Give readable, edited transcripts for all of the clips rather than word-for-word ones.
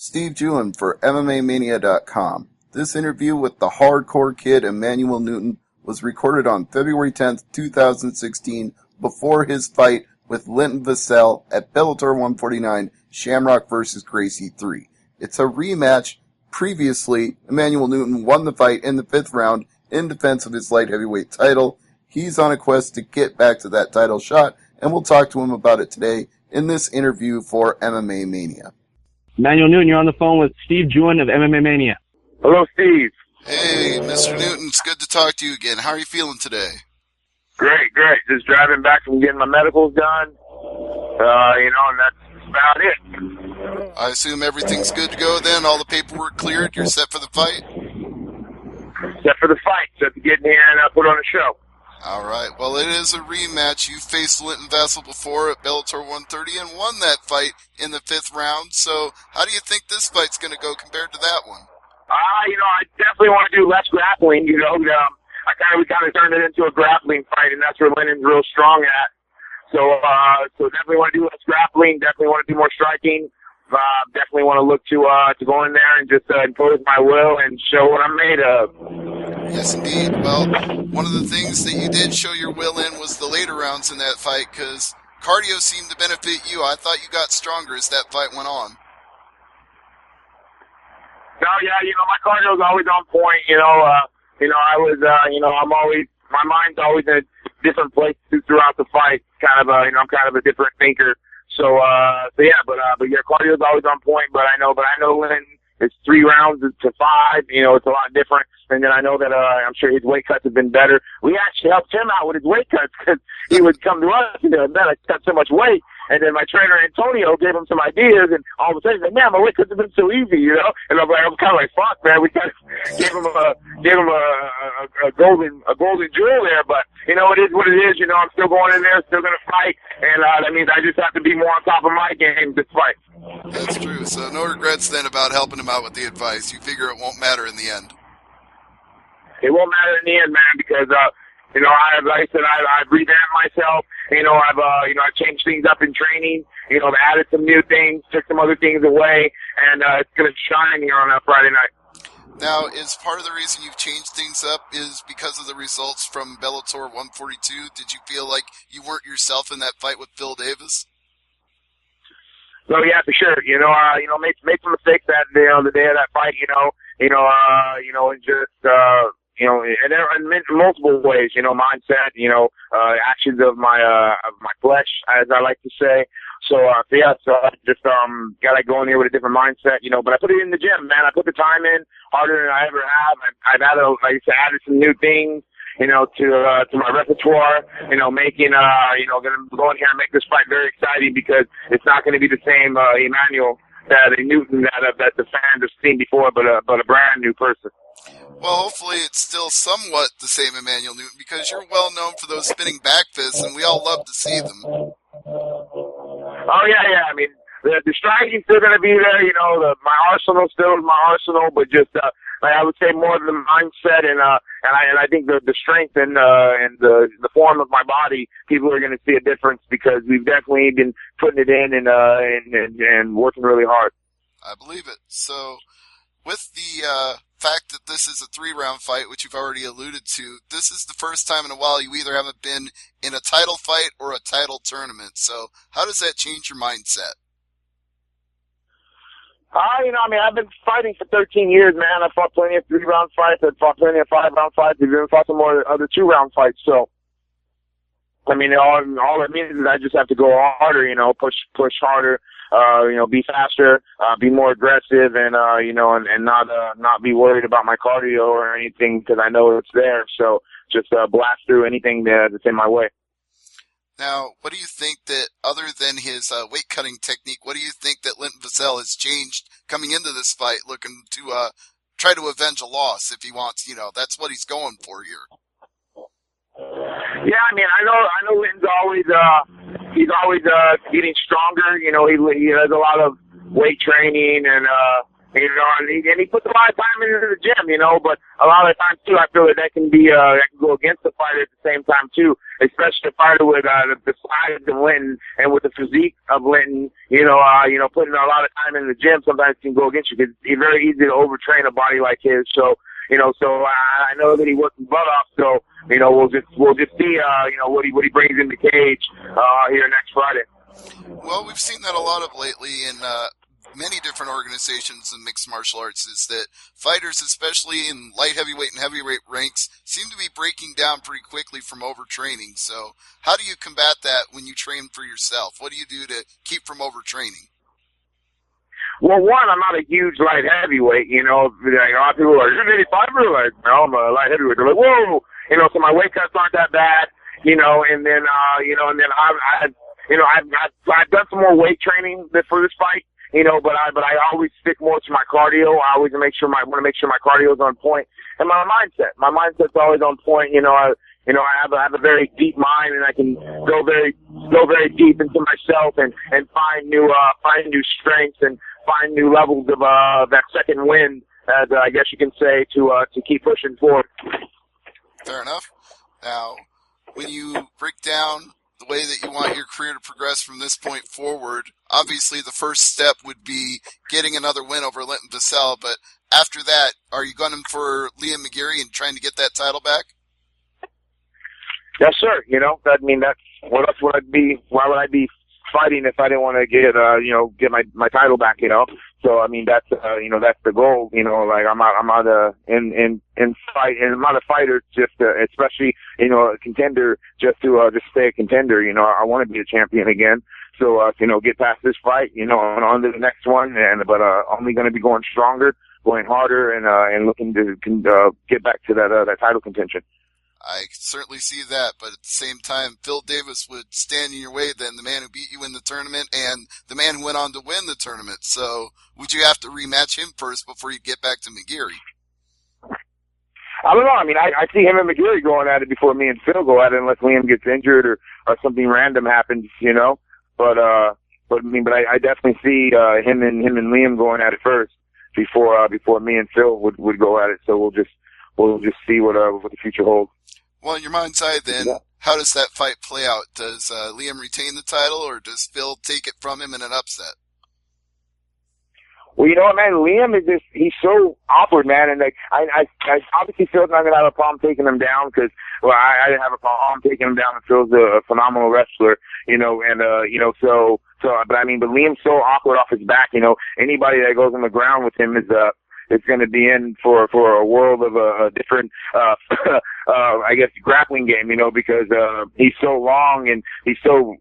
Steve Jewin for MMAmania.com. This interview with the Hardcore Kid Emanuel Newton was recorded on February 10th, 2016, before his fight with Linton Vassell at Bellator 149, Shamrock vs. Gracie 3. It's a rematch. Previously, Emanuel Newton won the fight in the 5th round in defense of his light heavyweight title. He's on a quest to get back to that title shot, and we'll talk to him about it today in this interview for MMA Mania. Emanuel Newton, you're on the phone with Steve Jewin of MMA Mania. Hello, Steve. Hey, Mr. Newton, it's good to talk to you again. How are you feeling today? Great. Just driving back from getting my medicals done. And that's about it. I assume everything's good to go then? All the paperwork cleared? You're set for the fight? Set for the fight. Set to get in here and put on a show. All right. Well, it is a rematch. You faced Linton Vassell before at Bellator 130 and won that fight in the 5th round. So how do you think this fight's going to go compared to that one? I definitely want to do less grappling. We kind of turned it into a grappling fight, and that's where Linton's real strong at. So definitely want to do less grappling. Definitely want to do more striking. Definitely want to look to go in there and just impose my will and show what I'm made of. Yes, indeed. Well, one of the things that you did show your will in was the later rounds in that fight, because cardio seemed to benefit you. I thought you got stronger as that fight went on. No, yeah, my cardio's always on point. My mind's always in different places throughout the fight. I'm kind of a different thinker. So your cardio's always on point. But I know Linton, it's 3 rounds to 5. It's a lot different. And then I know that I'm sure his weight cuts have been better. We actually helped him out with his weight cuts because he would come to us and man, I cut so much weight. And then my trainer Antonio gave him some ideas, and all of a sudden he's like, man, my weight cuts have been so easy, And I'm kind of like, fuck, man, we kind of gave him a golden jewel there. But it is what it is. I'm still going in there, still gonna fight, and that means I just have to be more on top of my game this fight. That's true. So no regrets then about helping him out with the advice. You figure it won't matter in the end. It won't matter in the end, man, because I've revamped myself. I've changed things up in training. I've added some new things, took some other things away, and it's going to shine here on that Friday night. Now, is part of the reason you've changed things up is because of the results from Bellator 142? Did you feel like you weren't yourself in that fight with Phil Davis? No, yeah, for sure. Made some mistakes the day of that fight. And there are in multiple ways, mindset, actions of my flesh, as I like to say. So I just gotta go in here with a different mindset, but I put it in the gym, man. I put the time in harder than I ever have. I've added some new things, to my repertoire, making, gonna go in here and make this fight very exciting because it's not gonna be the same, Emanuel, that a Newton that the fans have seen before, but a brand new person. Well, hopefully it's still somewhat the same Emanuel Newton, because you're well known for those spinning back fists, and we all love to see them. Oh, yeah. I mean, the striking's still going to be there. My arsenal still is my arsenal, but just I would say more of the mindset and I think the strength and the form of my body, people are going to see a difference because we've definitely been putting it in and working really hard. I believe it. So, with the fact that this is a 3-round fight, which you've already alluded to, this is the first time in a while you either haven't been in a title fight or a title tournament. So how does that change your mindset? I've been fighting for 13 years, man. I fought plenty of 3-round fights. I've fought plenty of 5-round fights. I've even fought some more other 2-round fights. So, all it means is I just have to go harder, push harder. Be faster, be more aggressive, and not be worried about my cardio or anything because I know it's there. So just blast through anything that's in my way. Now, what do you think that, other than his weight cutting technique, what do you think that Linton Vassell has changed coming into this fight, looking to try to avenge a loss if he wants? That's what he's going for here. Yeah, I know Linton's always getting stronger. He has a lot of weight training and You know, and he puts a lot of time into the gym, you know, but a lot of times too, I feel that can go against the fighter at the same time too, especially a fighter with, the size of Linton and with the physique of Linton, putting a lot of time in the gym sometimes can go against you because it's very easy to overtrain a body like his. So, I know that he worked his butt off, so, we'll just see, what he brings in the cage, here next Friday. Well, we've seen that a lot of lately in, many different organizations in mixed martial arts, is that fighters, especially in light heavyweight and heavyweight ranks, seem to be breaking down pretty quickly from overtraining. So how do you combat that when you train for yourself? What do you do to keep from overtraining? Well, one, I'm not a huge light heavyweight, like a lot of people are like, you're an 85er? Like, no, I'm a light heavyweight. They're like, whoa! So my weight cuts aren't that bad, and then I've done some more weight training for this fight. But I always stick more to my cardio. I always want to make sure my cardio is on point. And my mindset's always on point. I have a very deep mind, and I can go very deep into myself and find new strengths and find new levels of, that second wind, I guess you can say, to keep pushing forward. Fair enough. Now, when you break down the way that you want your career to progress from this point forward, obviously the first step would be getting another win over Linton Vassell, but after that, are you gunning for Liam McGeary and trying to get that title back? Yes, sir. That's what else would I be? Why would I be fighting if I didn't want to get my title back? So that's that's the goal. Like I'm not in fight, and I'm not a fighter just especially a contender just to stay a contender. I want to be a champion again. So get past this fight, and on to the next one, but only going to be going stronger, going harder, and looking to get back to that title contention. I can certainly see that, but at the same time, Phil Davis would stand in your way then, the man who beat you in the tournament and the man who went on to win the tournament. So would you have to rematch him first before you get back to McGeary? I don't know. I see him and McGeary going at it before me and Phil go at it, unless Liam gets injured or something random happens, But I definitely see him and Liam going at it first before me and Phil would go at it. So we'll just see what the future holds. Well, in your mind's eye, then, how does that fight play out? Does Liam retain the title, or does Phil take it from him in an upset? Well, you know what, man? Liam he's so awkward, man. And I obviously Phil's not going to have a problem taking him down because, I didn't have a problem taking him down. Phil's a phenomenal wrestler, but Liam's so awkward off his back, anybody that goes on the ground with him is going to be in for a world of a different, I guess, grappling game, because, he's so long and he's so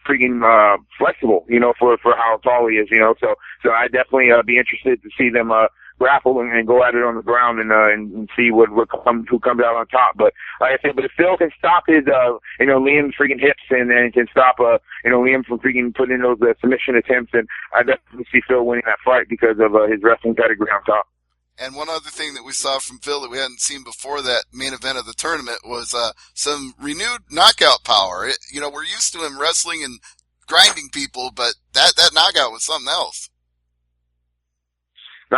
freaking, flexible, for how tall he is, so I definitely, be interested to see them, grapple and go at it on the ground and see who comes out on top. But like I said, if Phil can stop his, Liam's freaking hips and can stop, Liam from freaking putting in those submission attempts, and I definitely see Phil winning that fight because of, his wrestling pedigree on top. And one other thing that we saw from Phil that we hadn't seen before that main event of the tournament was some renewed knockout power. We're used to him wrestling and grinding people, but that knockout was something else. No,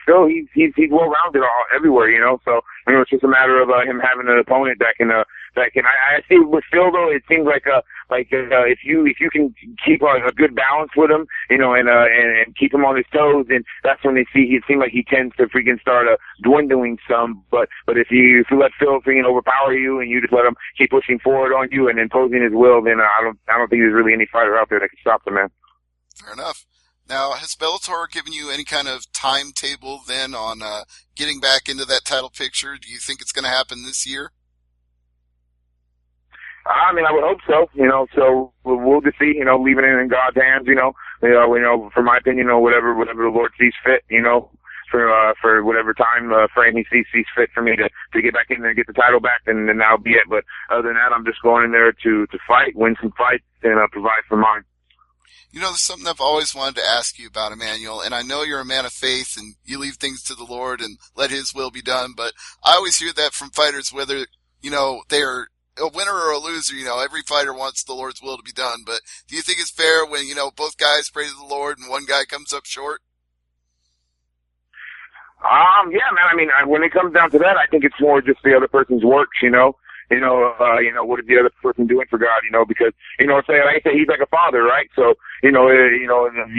Phil, he's well-rounded everywhere, So, it's just a matter of him having an opponent that can. I see with Phil though, it seems like if you can keep a good balance with him, and keep him on his toes, and that's when it seems like he tends to freaking start dwindling some. But if you let Phil freaking overpower you and you just let him keep pushing forward on you and imposing his will, then I don't think there's really any fighter out there that can stop the man. Fair enough. Now, has Bellator given you any kind of timetable then on getting back into that title picture? Do you think it's going to happen this year? I would hope so, so we'll just see, leaving it in God's hands, for my opinion, whatever the Lord sees fit, for whatever time frame he sees fit for me to get back in there and get the title back, and then that'll be it. But other than that, I'm just going in there to fight, win some fights, and provide for mine. There's something I've always wanted to ask you about, Emanuel, and I know you're a man of faith and you leave things to the Lord and let His will be done, but I always hear that from fighters, whether, they're a winner or a loser, every fighter wants the Lord's will to be done, but do you think it's fair when, both guys pray to the Lord and one guy comes up short? Yeah, man. I mean, when it comes down to that, I think it's more just the other person's works, you know. What is the other person doing for God, you know, because, you know, say, like I say, he's like a father, right? So, you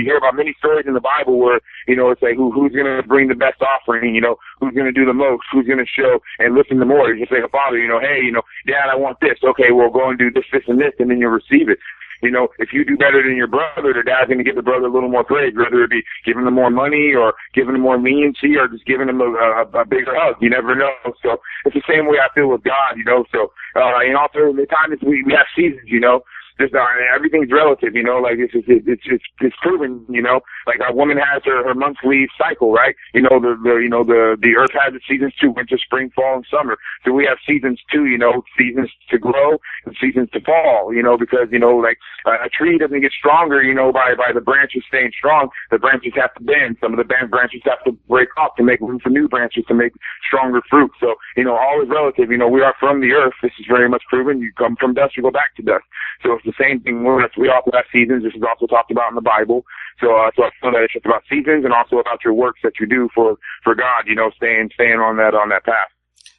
hear about many stories in the Bible where, you know, it's like, who's going to bring the best offering, you know, who's going to do the most, who's going to show and listen to more. It's just like a father, you know, hey, you know, Dad, I want this. Okay, well, go and do this, this, and this, and then you'll receive it. You know, if you do better than your brother, the dad's going to give the brother a little more praise, whether it be giving him more money or giving him more leniency or just giving him a bigger hug. You never know. So it's the same way I feel with God, you know. So, and also the time is we have seasons, you know. Just everything's relative, you know. Like it's proven, you know. Like a woman has her monthly cycle, right? You know, the earth has its seasons too: winter, spring, fall, and summer. So we have seasons too, you know, seasons to grow and seasons to fall, you know, because you know, like a tree doesn't get stronger, you know, by the branches staying strong. The branches have to bend. Some of the branches have to break off to make room for new branches to make stronger fruit. So you know, all is relative. You know, we are from the earth. This is very much proven. You come from dust, you go back to dust. So it's the same thing with us. We also have seasons. This is also talked about in the Bible. So I feel that it's just about seasons and also about your works that you do for God, you know, staying on that path.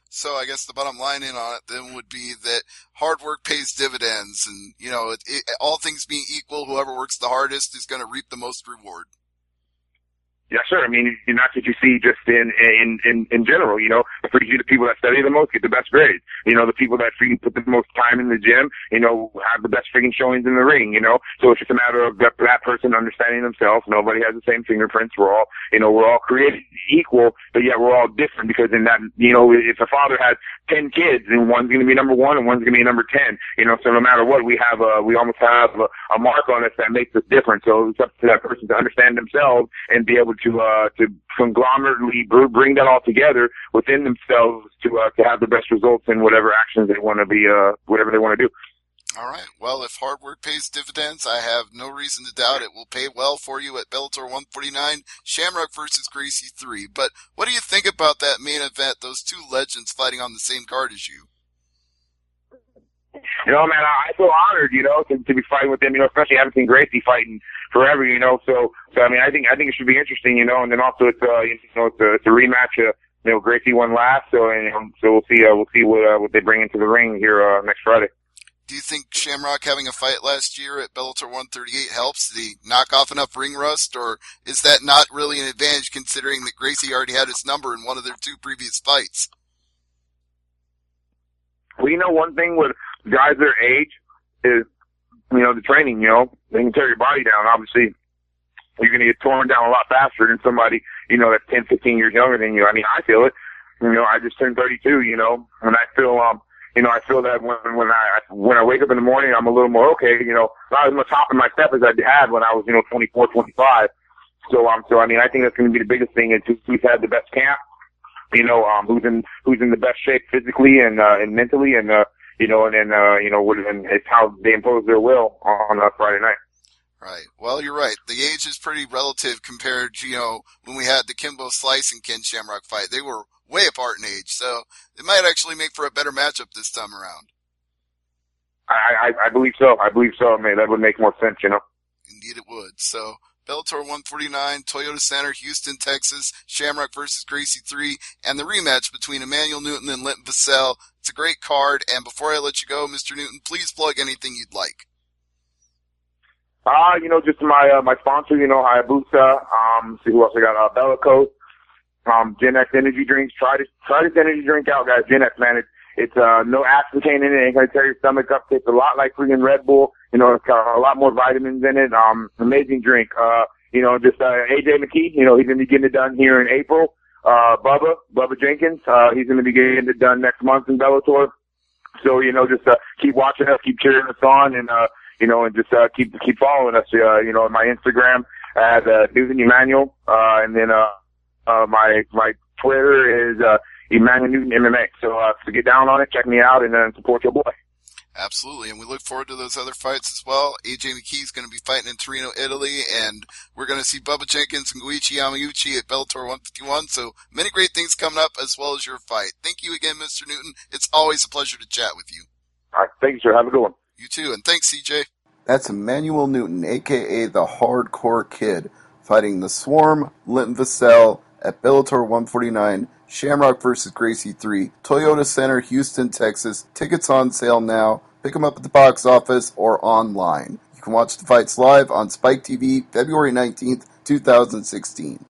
So I guess the bottom line in on it then would be that hard work pays dividends, and, you know, all things being equal, whoever works the hardest is going to reap the most reward. Yeah, sure. I mean, not that you see just in general, you know, for you, the people that study the most get the best grades. You know, the people that freaking put the most time in the gym, you know, have the best freaking showings in the ring, you know. So it's just a matter of that person understanding themselves. Nobody has the same fingerprints. We're all created equal, but yet we're all different because in that, you know, if a father has 10 kids and one's going to be number 1 and one's going to be number 10, you know, so no matter what, we almost have a mark on us that makes us different. So it's up to that person to understand themselves and be able to conglomerately bring that all together within themselves to have the best results in whatever actions they want to be, whatever they want to do. All right. Well, if hard work pays dividends, I have no reason to doubt it will pay well for you at Bellator 149, Shamrock versus Gracie 3. But what do you think about that main event, those two legends fighting on the same card as you? You know, man, I feel honored, you know, to be fighting with them, you know, especially having seen Gracie fighting forever, you know. So I mean, I think it should be interesting, you know. And then also it's a rematch. You know, Gracie won last, so we'll see what they bring into the ring here next Friday. Do you think Shamrock having a fight last year at Bellator 138 helps? Did he knock off enough ring rust, or is that not really an advantage considering that Gracie already had his number in one of their two previous fights? Well, you know, one thing with guys their age is, you know, the training, you know, they can tear your body down. Obviously, you're going to get torn down a lot faster than somebody, you know, that's 10, 15 years younger than you. I mean, I feel it. You know, I just turned 32, you know, and I feel, you know, I feel that when I wake up in the morning, I'm a little more okay, you know, not as much hop in my step as I had when I was, you know, 24, 25. So I mean, I think that's going to be the biggest thing is who's had the best camp, you know, who's in the best shape physically and mentally and, you know, and then, and it's how they impose their will on Friday night. Right. Well, you're right. The age is pretty relative compared to, you know, when we had the Kimbo Slice and Ken Shamrock fight. They were way apart in age, so it might actually make for a better matchup this time around. I believe so. I believe so. I mean, that would make more sense, you know. Indeed it would. So, Bellator 149, Toyota Center, Houston, Texas, Shamrock versus Gracie 3, and the rematch between Emanuel Newton and Linton Vassell. It's a great card, and before I let you go, Mr. Newton, please plug anything you'd like. You know, just my sponsor, you know, Hayabusa, see who else I got, Bellacoat, Gen X energy drinks. Try this energy drink out, guys. Gen X, man, it's no aspartame in it. Ain't gonna tear your stomach up. Tastes a lot like freaking Red Bull. You know, it's got a lot more vitamins in it. Amazing drink. You know, just, AJ McKee, you know, he's gonna be getting it done here in April. Bubba Jenkins, he's gonna be getting it done next month in Bellator. So, you know, just, keep watching us, keep cheering us on, and, you know, and just, keep following us, you know, on my Instagram at, Newton Emanuel, and then, my Twitter is, Emanuel Newton MMA. So get down on it, check me out, and then support your boy. Absolutely, and we look forward to those other fights as well. AJ McKee is going to be fighting in Torino, Italy, and we're going to see Bubba Jenkins and Goichi Yamauchi at Bellator 151. So many great things coming up as well as your fight. Thank you again, Mr. Newton. It's always a pleasure to chat with you. All right, thank you, sir. Have a good one. You too, and thanks, CJ. That's Emanuel Newton, a.k.a. the Hardcore Kid, fighting the Swarm, Linton Vassell, at Bellator 149, Shamrock vs. Gracie 3, Toyota Center, Houston, Texas. Tickets on sale now. Pick them up at the box office or online. You can watch the fights live on Spike TV February 19th, 2016.